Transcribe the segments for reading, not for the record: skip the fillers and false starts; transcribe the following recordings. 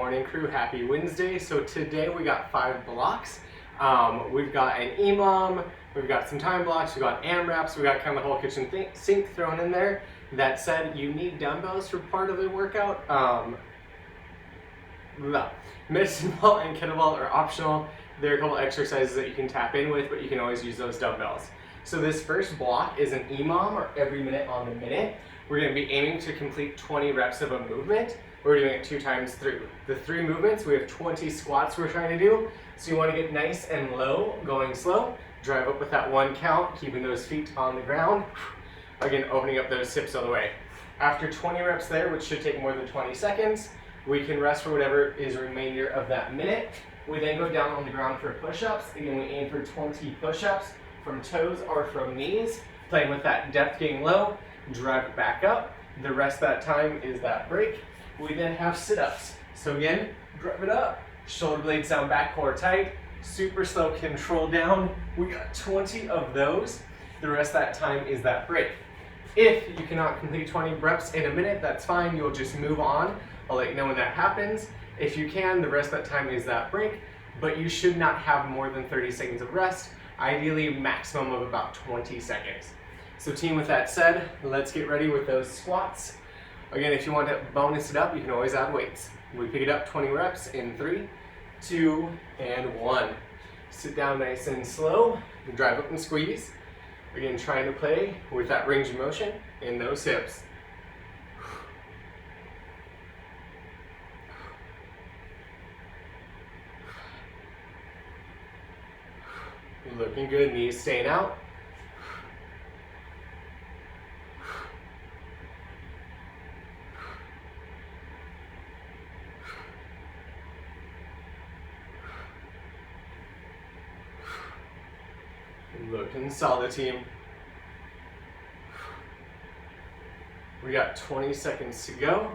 morning, crew. Happy Wednesday. So today we got 5 blocks. We've got an EMOM, we've got some time blocks, we've got AMRAPs, we've got kind of the whole kitchen sink thrown in there. That said, you need dumbbells for part of the workout. Medicine ball and kettlebell are optional. There are a couple exercises that you can tap in with, but you can always use those dumbbells. So this first block is an EMOM, or every minute on the minute. We're going to be aiming to complete 20 reps of a movement. We're doing it 2 times through. The 3 movements, we have 20 squats we're trying to do. So you want to get nice and low, going slow. Drive up with that 1 count, keeping those feet on the ground. Again, opening up those hips all the way. After 20 reps there, which should take more than 20 seconds, we can rest for whatever is remainder of that minute. We then go down on the ground for push-ups. Again, we aim for 20 push-ups from toes or from knees. Playing with that depth, getting low, drive it back up. The rest of that time is that break. We then have sit-ups. So again, drive it up, shoulder blades down back, core tight, super slow control down. We got 20 of those. The rest of that time is that break. If you cannot complete 20 reps in a minute, that's fine. You'll just move on. I'll let you know when that happens. If you can, the rest of that time is that break, but you should not have more than 30 seconds of rest. Ideally, maximum of about 20 seconds. So team, with that said, let's get ready with those squats. Again, if you want to bonus it up, you can always add weights. We pick it up 20 reps in 3, 2, and 1. Sit down nice and slow, drive up and squeeze. Again, trying to play with that range of motion in those hips. Looking good, knees staying out. Looking solid, team. We got 20 seconds to go.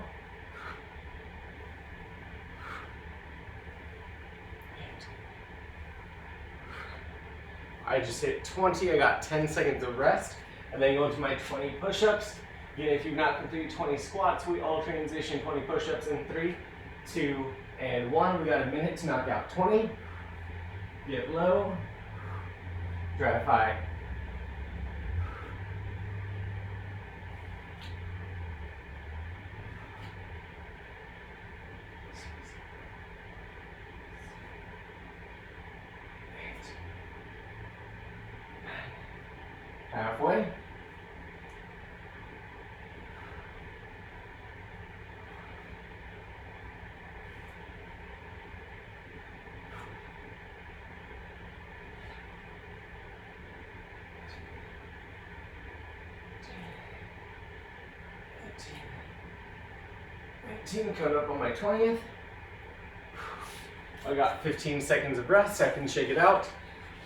I just hit 20, I got 10 seconds of rest, and then go into my 20 push-ups. Again, if you've not completed 20 squats, we all transition 20 push-ups in 3, 2, and 1. We got a minute to knock out 20. Get low, drive high. Halfway. Coming up on my 20th. I got 15 seconds of rest, so I can shake it out.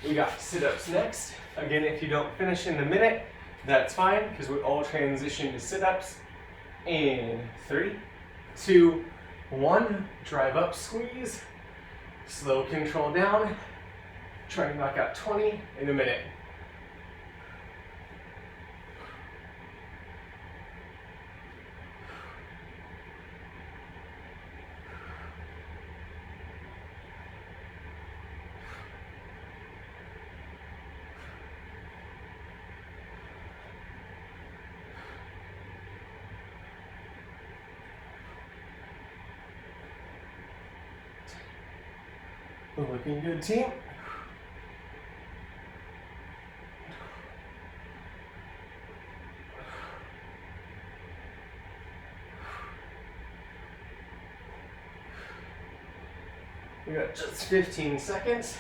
We got sit-ups next. Again, if you don't finish in the minute, that's fine, because we all transition to sit-ups. In 3, 2, 1, drive up, squeeze, slow control down. Try to knock out 20 in a minute. Looking good, team. We got just 15 seconds.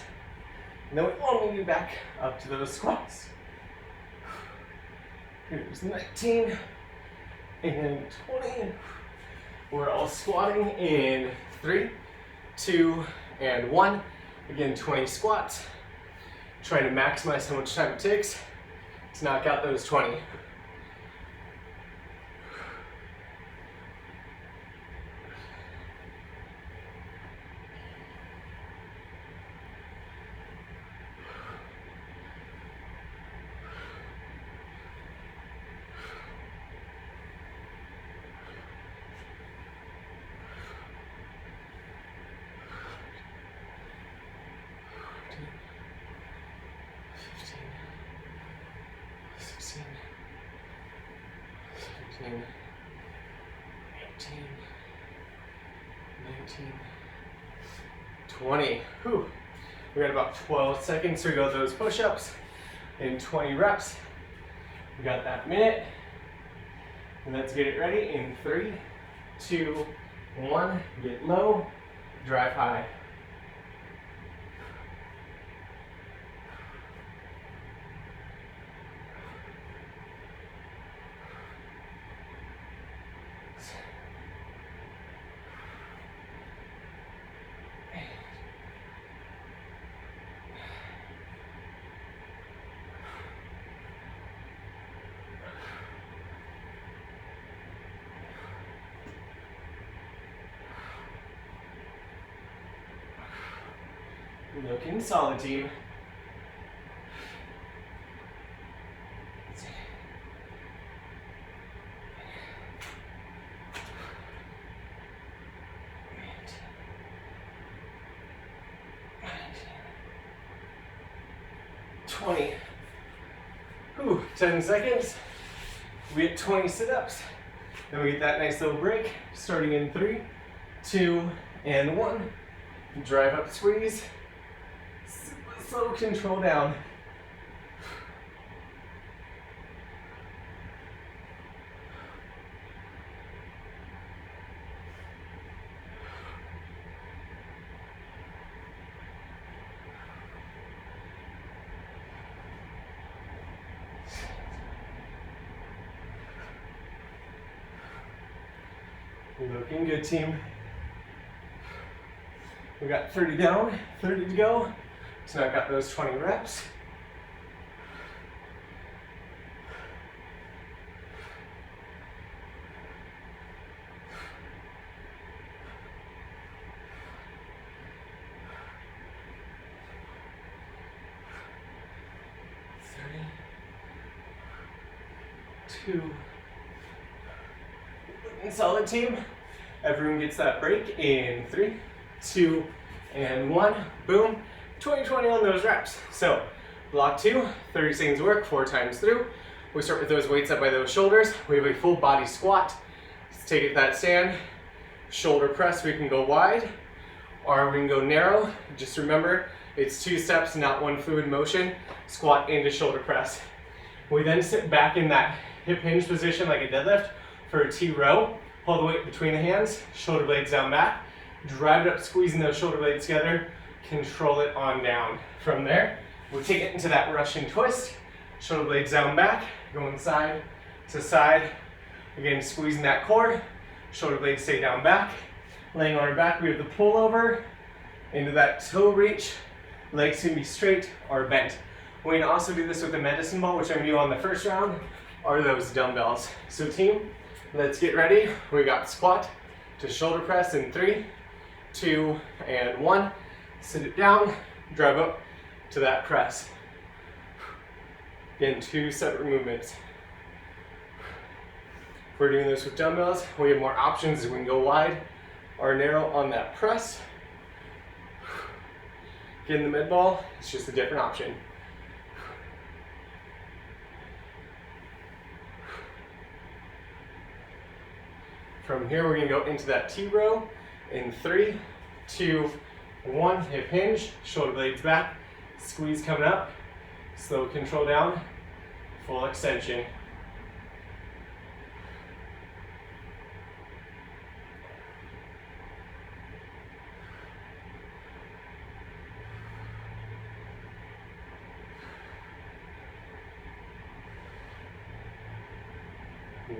And then we want to move back up to those squats. Here's 19 and 20. We're all squatting in 3, 2, and 1. Again, 20 squats. Trying to maximize how much time it takes to knock out those 20. 18, 19, 20. Whew. We got about 12 seconds to go those push-ups in 20 reps. We got that minute. And let's get it ready in 3, 2, 1. Get low, drive high. Looking solid, team. Whew, 10 seconds. We get 20 sit-ups. Then we get that nice little break, starting in 3, 2, and 1. Drive up, squeeze. Slow control down. Looking good, team. We got 30 down, 30 to go. So now I've got those 20 reps. Solid, team. Everyone gets that break in 3, 2, and 1. Boom. 20-20 on those reps. So block 2, 30 seconds work, 4 times through. We start with those weights up by those shoulders. We have a full body squat. Let's take it that stand. Shoulder press, we can go wide or we can go narrow. Just remember, it's 2 steps, not 1 fluid motion. Squat into shoulder press. We then sit back in that hip hinge position like a deadlift for a T row. Hold the weight between the hands, shoulder blades down back. Drive it up, squeezing those shoulder blades together. Control it on down. From there, we'll take it into that Russian twist. Shoulder blades down back, going side to side. Again, squeezing that core. Shoulder blades stay down back. Laying on our back, we have the pullover into that toe reach. Legs can be straight or bent. We can also do this with the medicine ball, which I'm gonna do on the first round, or those dumbbells. So team, let's get ready. We got squat to shoulder press in 3, 2, and 1. Sit it down, drive up to that press. Again, 2 separate movements. If we're doing this with dumbbells, we have more options. We can go wide or narrow on that press. Get in the mid ball, it's just a different option. From here, we're gonna go into that T row in 3, 2, 1. Hip hinge, shoulder blades back, squeeze coming up, slow control down, full extension.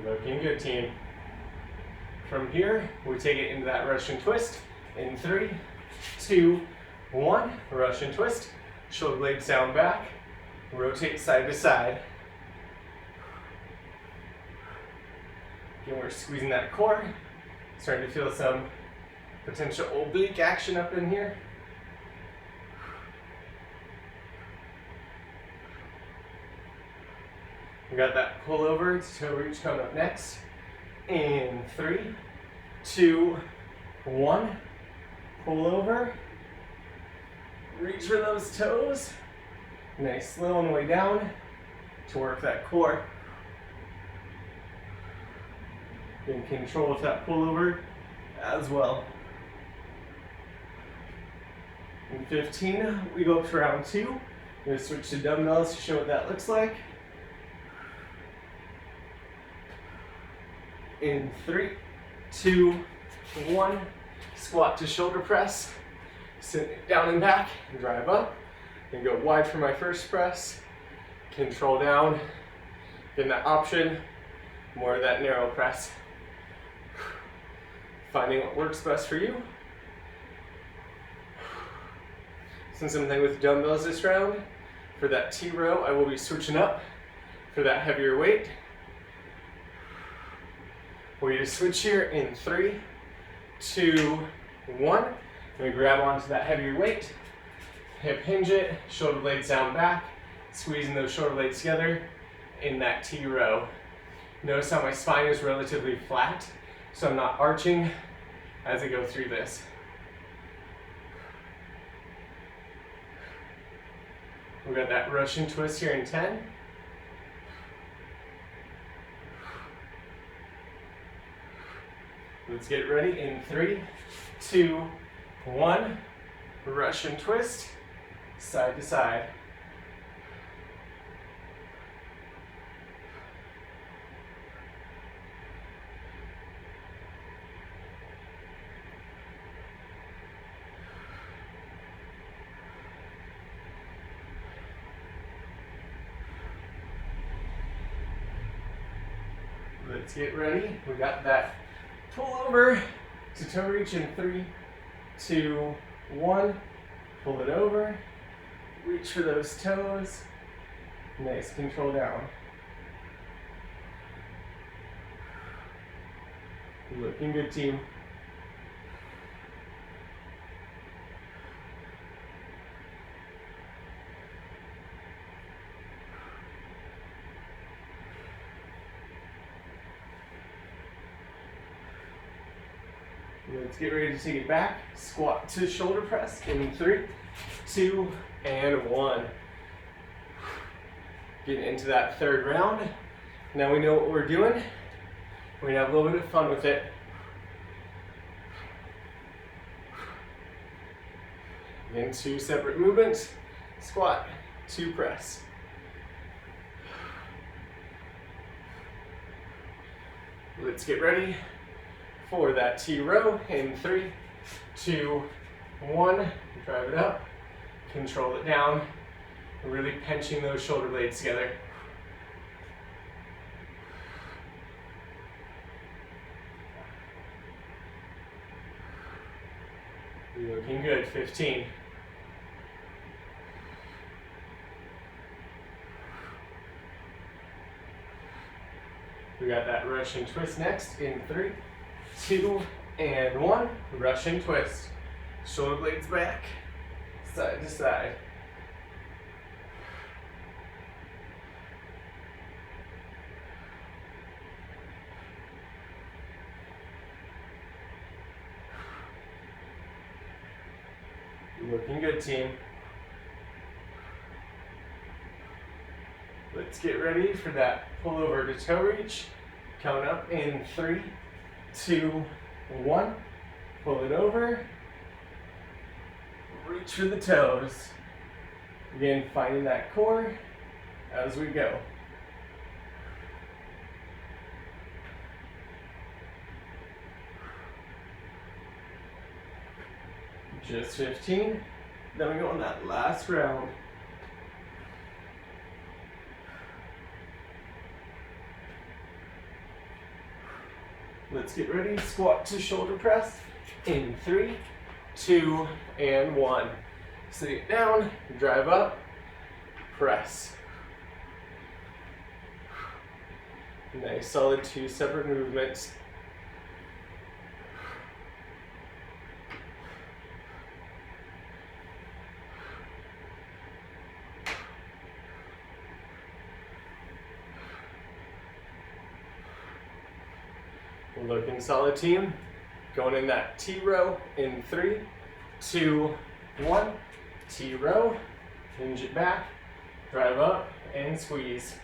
Looking good, team. From here, we take it into that Russian twist in 3, 2, 1. Russian twist. Shoulder blades down back. Rotate side to side. Again, we're squeezing that core. Starting to feel some potential oblique action up in here. We got that pullover to toe reach coming up next. In 3, 2, 1. Pull over. Reach for those toes. Nice, slow on the way down to work that core. You can control with that pullover as well. In 15, we go up to round 2. We're going to switch to dumbbells to show what that looks like. In 3, 2, 1, squat to shoulder press, sit down and back, drive up, and go wide for my first press, control down, getting that option, more of that narrow press. Finding what works best for you. Since I'm playing with dumbbells this round, for that T row, I will be switching up for that heavier weight. We're going to switch here in 3, 2, 1. We grab onto that heavier weight, hip hinge it, shoulder blades down back, squeezing those shoulder blades together in that T row. Notice how my spine is relatively flat, so I'm not arching as I go through this. We got that Russain twist here in 10. Let's get ready in 3, 2, 1. Russain twist, side to side. Let's get ready. We got that pull over to toe reach in 3, 2, 1. Pull it over. Reach for those toes. Nice control down. Looking good, team. Let's get ready to take it back. Squat to shoulder press in 3, 2, and 1. Getting into that third round. Now we know what we're doing. We're gonna have a little bit of fun with it. In 2 separate movements. Squat to press. Let's get ready for that T row in 3, 2, 1. Drive it up, control it down, really pinching those shoulder blades together. Looking good, 15. We got that Russain twist next in 3, 2, and 1. Russain twist. Shoulder blades back, side to side. Looking good, team. Let's get ready for that pull over to toe reach. Count up in 3, 2, 1. Pull it over. Reach for the toes. Again, finding that core as we go. Just 15. Then we go on that last round. Let's get ready. Squat to shoulder press in 3, 2, and 1. Sit it down, drive up, press. Nice, solid 2 separate movements. Looking solid, team. Going in that T row in 3, 2, 1. T row, hinge it back, drive up, and squeeze.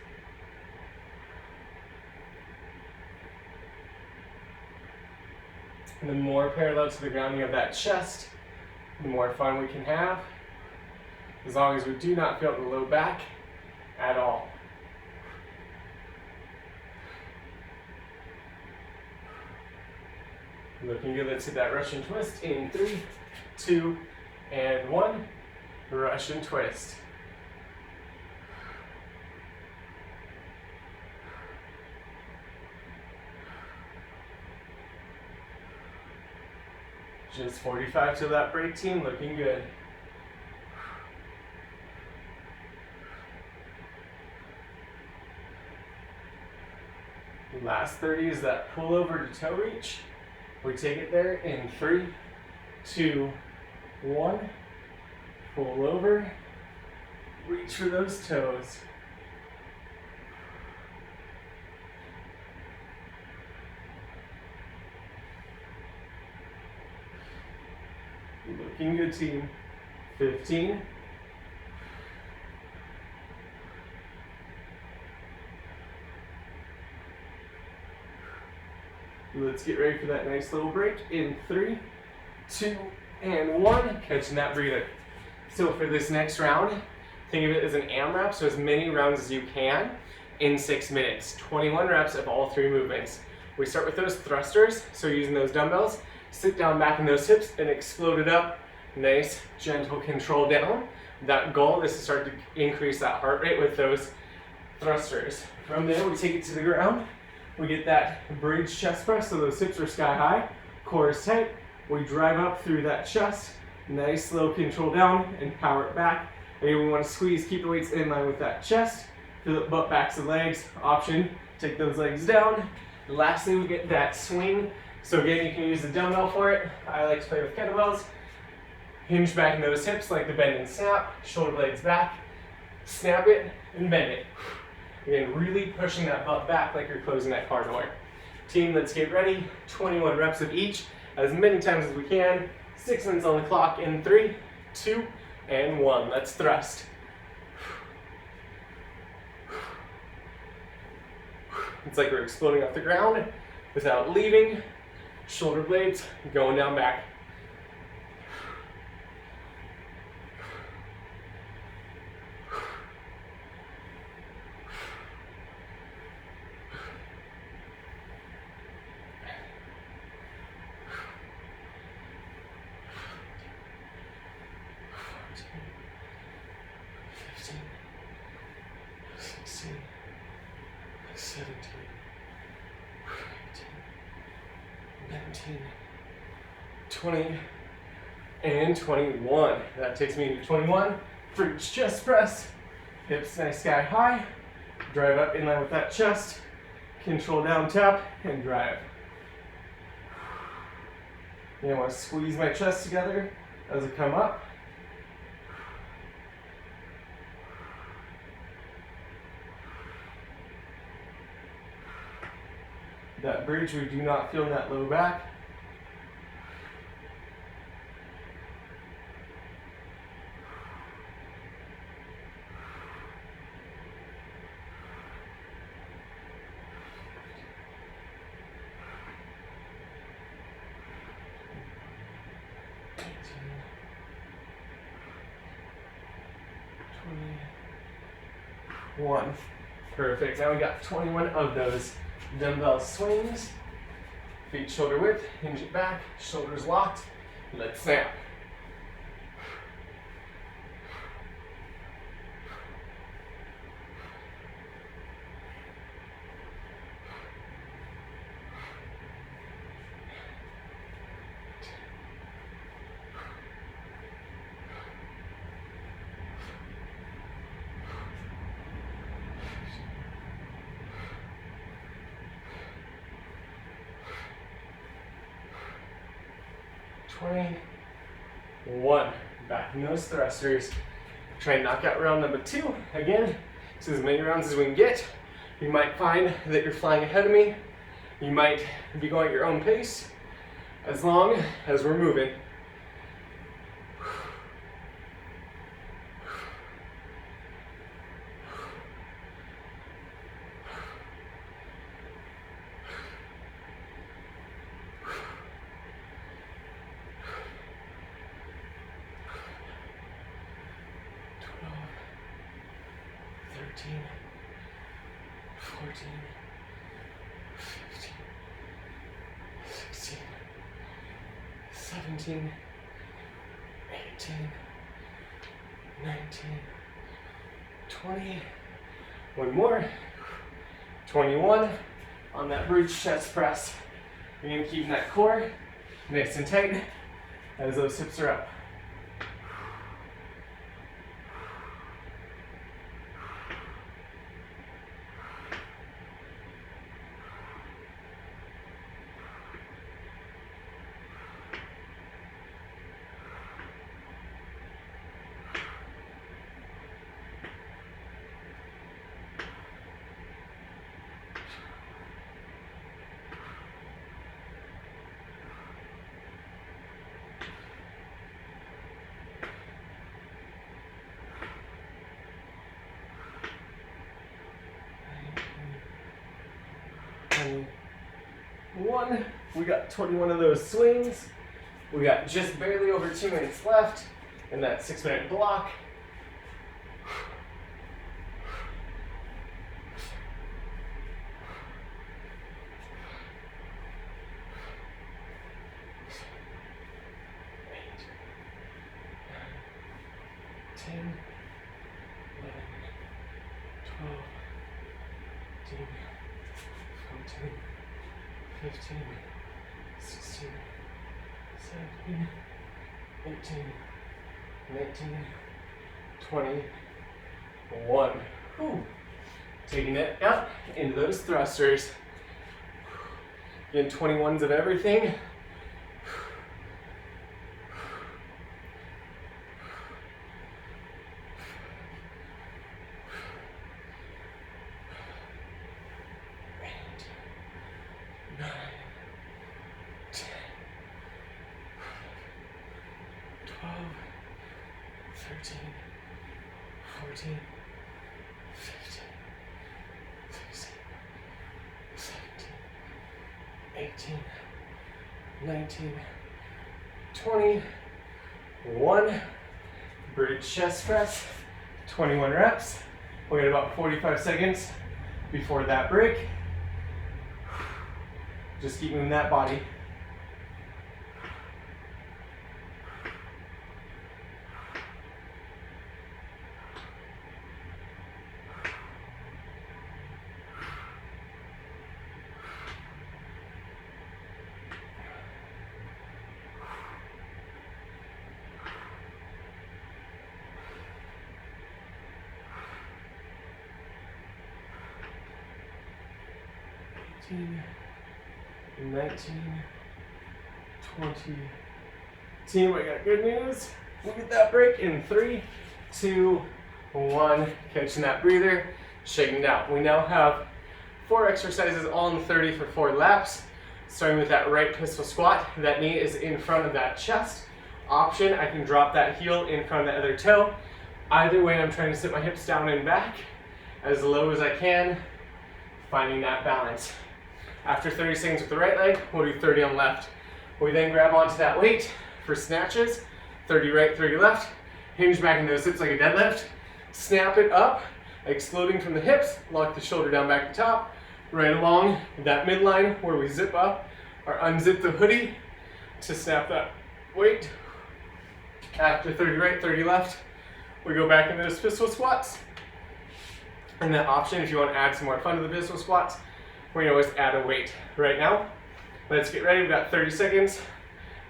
And the more parallel to the ground you have that chest, the more fun we can have, as long as we do not feel the low back at all. Looking good. Let's hit that Russian twist in 3, 2, and 1. Russian twist. Just 45 to that break, team. Looking good. Last 30 is that pull over to toe reach. We take it there in 3, 2, 1. Pull over. Reach for those toes. Looking good, team. 15. Let's get ready for that nice little break in 3, 2, and 1. Catching that breather. So for this next round, think of it as an AMRAP, so as many rounds as you can in 6 minutes. 21 reps of all 3 movements. We start with those thrusters, so using those dumbbells, sit down back in those hips and explode it up. Nice, gentle control down. That goal is to start to increase that heart rate with those thrusters. From there, we take it to the ground. We get that bridge chest press, so those hips are sky high, core is tight. We drive up through that chest. Nice, slow control down and power it back. Again, we want to squeeze, keep the weights in line with that chest. Feel the butt, backs, and legs. Option, take those legs down. Lastly, we get that swing. So again, you can use the dumbbell for it. I like to play with kettlebells. Hinge back in those hips like the bend and snap. Shoulder blades back. Snap it and bend it. Again, really pushing that butt back like you're closing that car door. Team, let's get ready. 21 reps of each, as many times as we can. 6 minutes on the clock in 3, 2, and 1. Let's thrust. It's like we're exploding off the ground without leaving. Shoulder blades going down back. And 21. That takes me to 21. Bridge chest press. Hips nice sky high. Drive up in line with that chest. Control down, tap, and drive. I want to squeeze my chest together as I come up. That bridge, we do not feel in that low back. One. Perfect. Now we got 21 of those dumbbell swings. Feet shoulder width, hinge it back, shoulders locked. Let's snap. One. Back in those thrusters. Try and knock out round number 2. Again, this is as many rounds as we can get. You might find that you're flying ahead of me. You might be going at your own pace, as long as we're moving. 13, 14, 15, 16, 17, 18, 19, 20. One more. 21 on that bridge chest press. You're going to keep that core nice and tight as those hips are up. One. We got 21 of those swings. We got just barely over 2 minutes left in that 6-minute block. Eight, 9, 10, 11, 12, 13, 14, 15, 16, 17, 18, 19, 20, 1. Whew. Taking it up into those thrusters. Again, 21s of everything. Bridge chest press, 21 reps. We got about 45 seconds before that break. Just keep moving that body. $18, 19, 20. Team, I got good news. We'll get that break in 3, 2, 1. Catching that breather, shaking down. We now have 4 exercises on 30 for 4 laps. Starting with that right pistol squat. That knee is in front of that chest. Option, I can drop that heel in front of the other toe. Either way, I'm trying to sit my hips down and back as low as I can, finding that balance. After 30 seconds with the right leg, we'll do 30 on left. We then grab onto that weight for snatches, 30 right, 30 left. Hinge back into those hips like a deadlift. Snap it up, exploding from the hips, lock the shoulder down back to top, right along that midline where we zip up or unzip the hoodie to snap that weight. After 30 right, 30 left, we go back into those pistol squats. And that option, if you want to add some more fun to the pistol squats, we can always add a weight. Right now, let's get ready. We've got 30 seconds.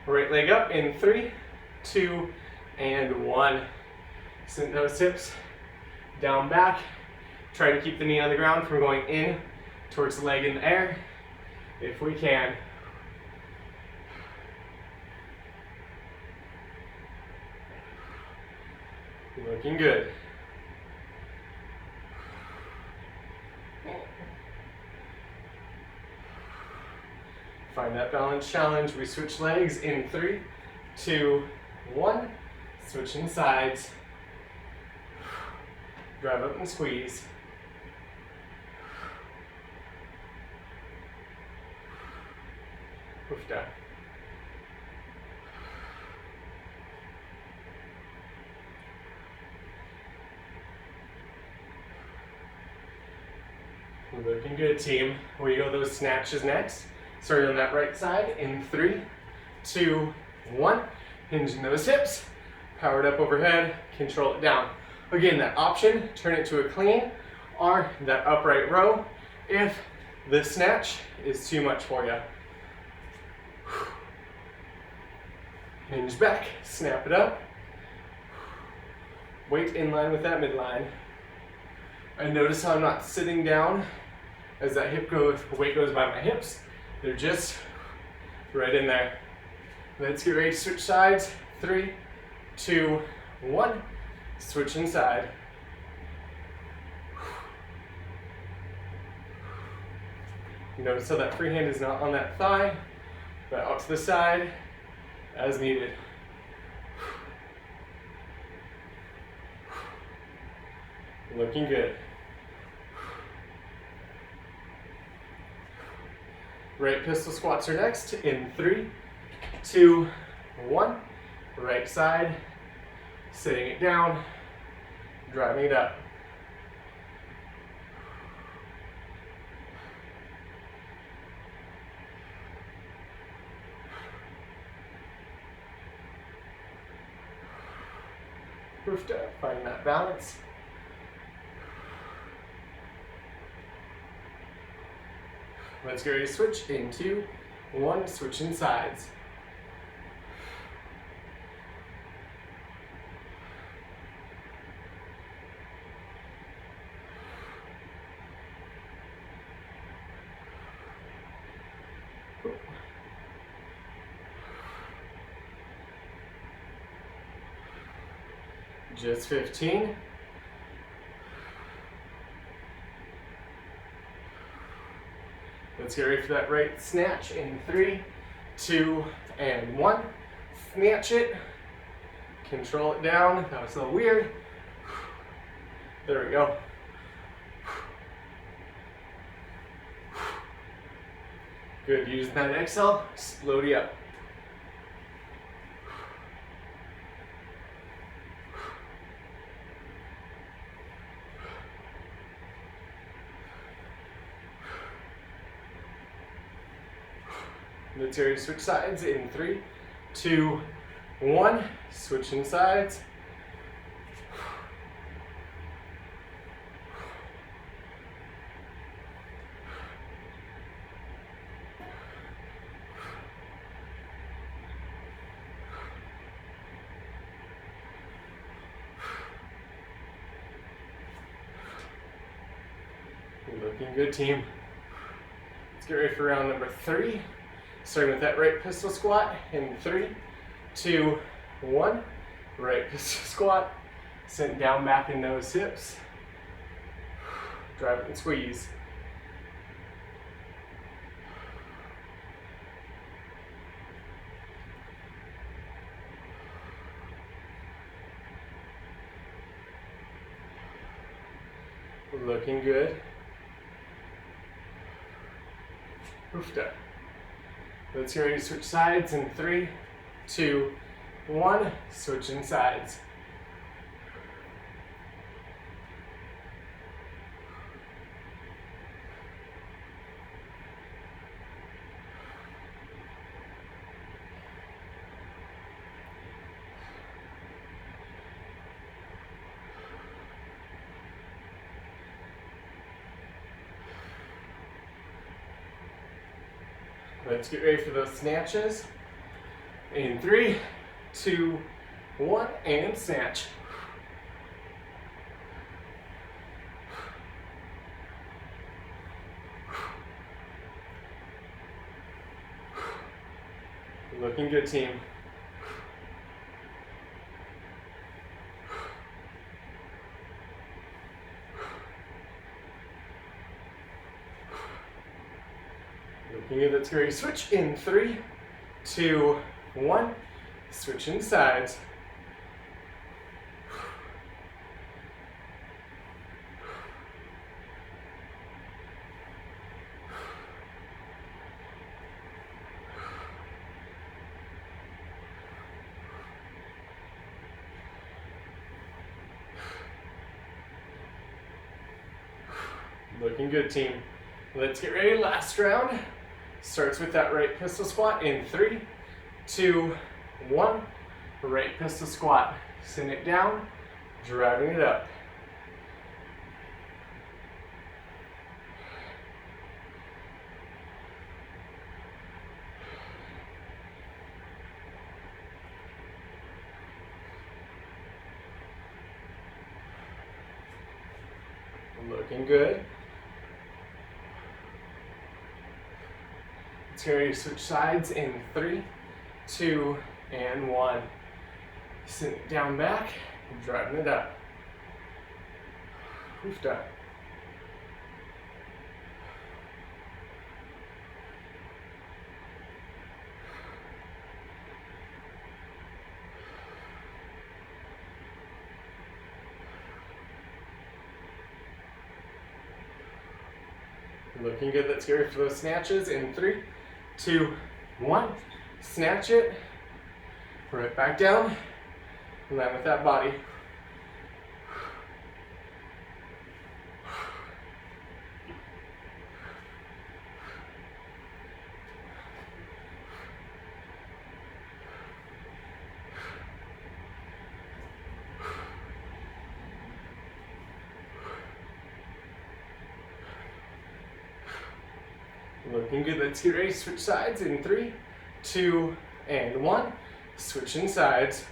Right leg up in 3, 2, and 1. Send those hips down back. Try to keep the knee on the ground from going in towards the leg in the air, if we can. Looking good. Find that balance challenge. We switch legs in 3, 2, 1. Switching sides. Drive up and squeeze. Poof down. Looking good, team. We go those snatches next. Starting on that right side in 3, 2, 1. Hinging those hips. Powered up overhead. Control it down. Again, that option, turn it to a clean or that upright row if the snatch is too much for you. Hinge back, snap it up. Weight in line with that midline. And notice how I'm not sitting down as that weight goes by my hips. They're just right in there. Let's get ready to switch sides. 3, 2, 1. Switch inside. Notice how that free hand is not on that thigh, but out to the side as needed. Looking good. Right pistol squats are next in 3, 2, 1. Right side, sitting it down, driving it up. Roofed up, finding that balance. Let's get ready to switch in 2, 1, switching sides. Just 15. Let's get ready for that right snatch in 3, 2, and 1. Snatch it. Control it down. That was a little weird. There we go. Good. Using that exhale, load you up. Let's go switch sides in 3, 2, 1. Switching sides. Looking good, team. Let's get ready for round number 3. Starting with that right pistol squat in 3, 2, 1. Right pistol squat. Sent down back in those hips. Drive it and squeeze. Looking good. Roofed up. Let's get ready to switch sides in 3, 2, 1. Switching sides. Let's get ready for those snatches. In 3, 2, 1, and snatch. Looking good, team. Looking good, let's go. Switch in 3, 2, 1. Switching sides. Looking good, team. Let's get ready. Last round. Starts with that right pistol squat in 3, 2, 1. Right pistol squat. Send it down, driving it up. Looking good. Let's go to switch sides in 3, 2, and 1. Send it down back, driving it up. We've done. Looking good. Let's get ready for those snatches in 3, 2, 1. Snatch it. Right back down. Land with that body. Looking good. Let's get ready. Switch sides in 3, 2, and 1. Switching sides.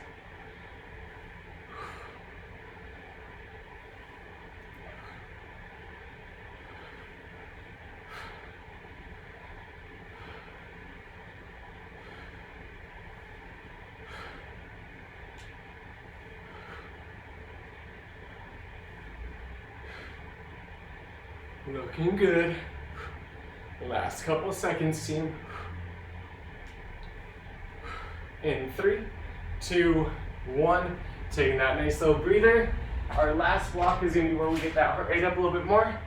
Looking good. Last couple seconds, team. In 3, 2, 1. Taking that nice little breather. Our last block is going to be where we get that heart rate up a little bit more.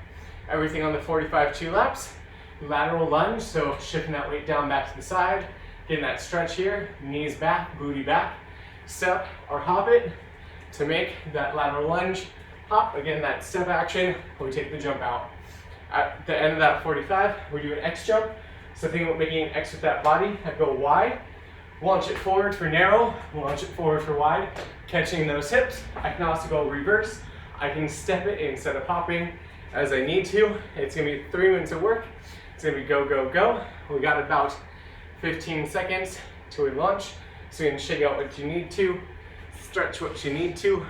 Everything on the 45 2 laps. Lateral lunge, so shifting that weight down back to the side. Getting that stretch here. Knees back, booty back. Step or hop it to make that lateral lunge. Hop, again, that step action, we take the jump out. At the end of that 45, we do an X jump. So think about making an X with that body. I go wide, launch it forward for narrow, launch it forward for wide, catching those hips. I can also go reverse. I can step it instead of hopping as I need to. It's gonna be 3 minutes of work. It's gonna be go, go, go. We got about 15 seconds till we launch. So you can shake out what you need to, stretch what you need to.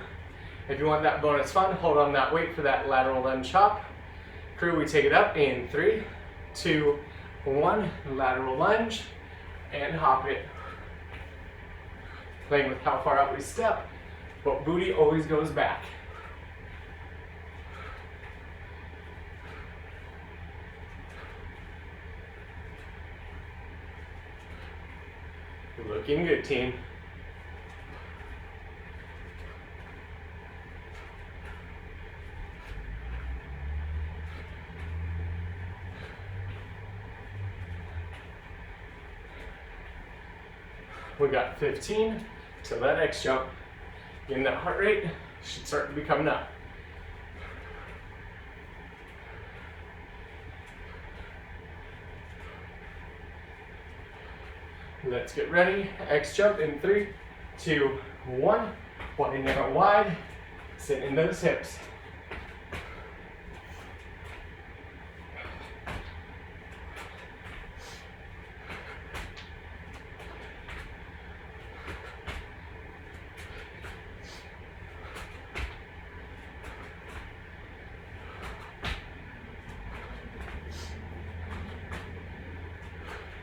If you want that bonus fun, hold on that weight for that lateral lunge hop. Crew, we take it up in 3, 2, 1. Lateral lunge and hop it. Playing with how far out we step, but booty always goes back. Looking good, team. We got 15 to that X jump. Getting that heart rate should start to be coming up. Let's get ready. X jump in 3, 2, 1. Body never wide. Sit in those hips.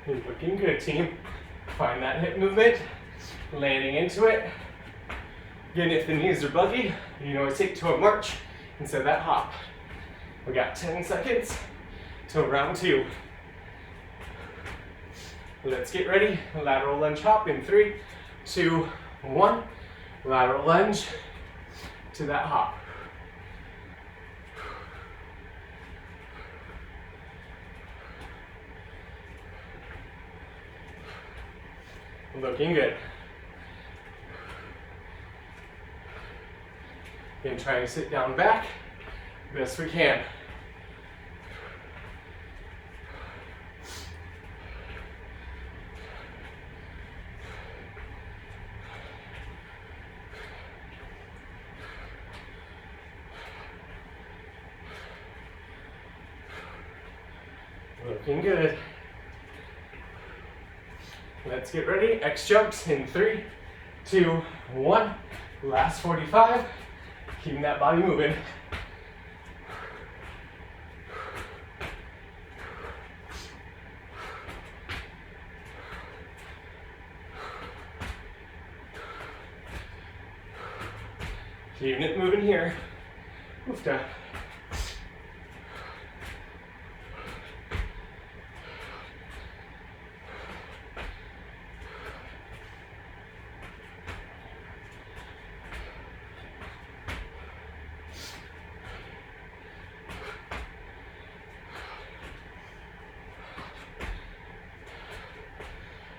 Looking good, team. Find that hip movement, landing into it. Again, if the knees are buggy, you can always take to a march instead of that hop. We got 10 seconds till round 2. Let's get ready. Lateral lunge hop in 3, 2, 1. Lateral lunge to that hop. Looking good. Again, trying to sit down back best we can. Looking good. Let's get ready. X jumps in 3, 2, 1. Last 45. Keeping that body moving. Keeping it moving here. Lift up.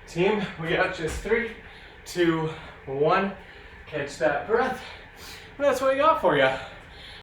Team, we got just 3, 2, 1. Catch that breath. That's what I got for you.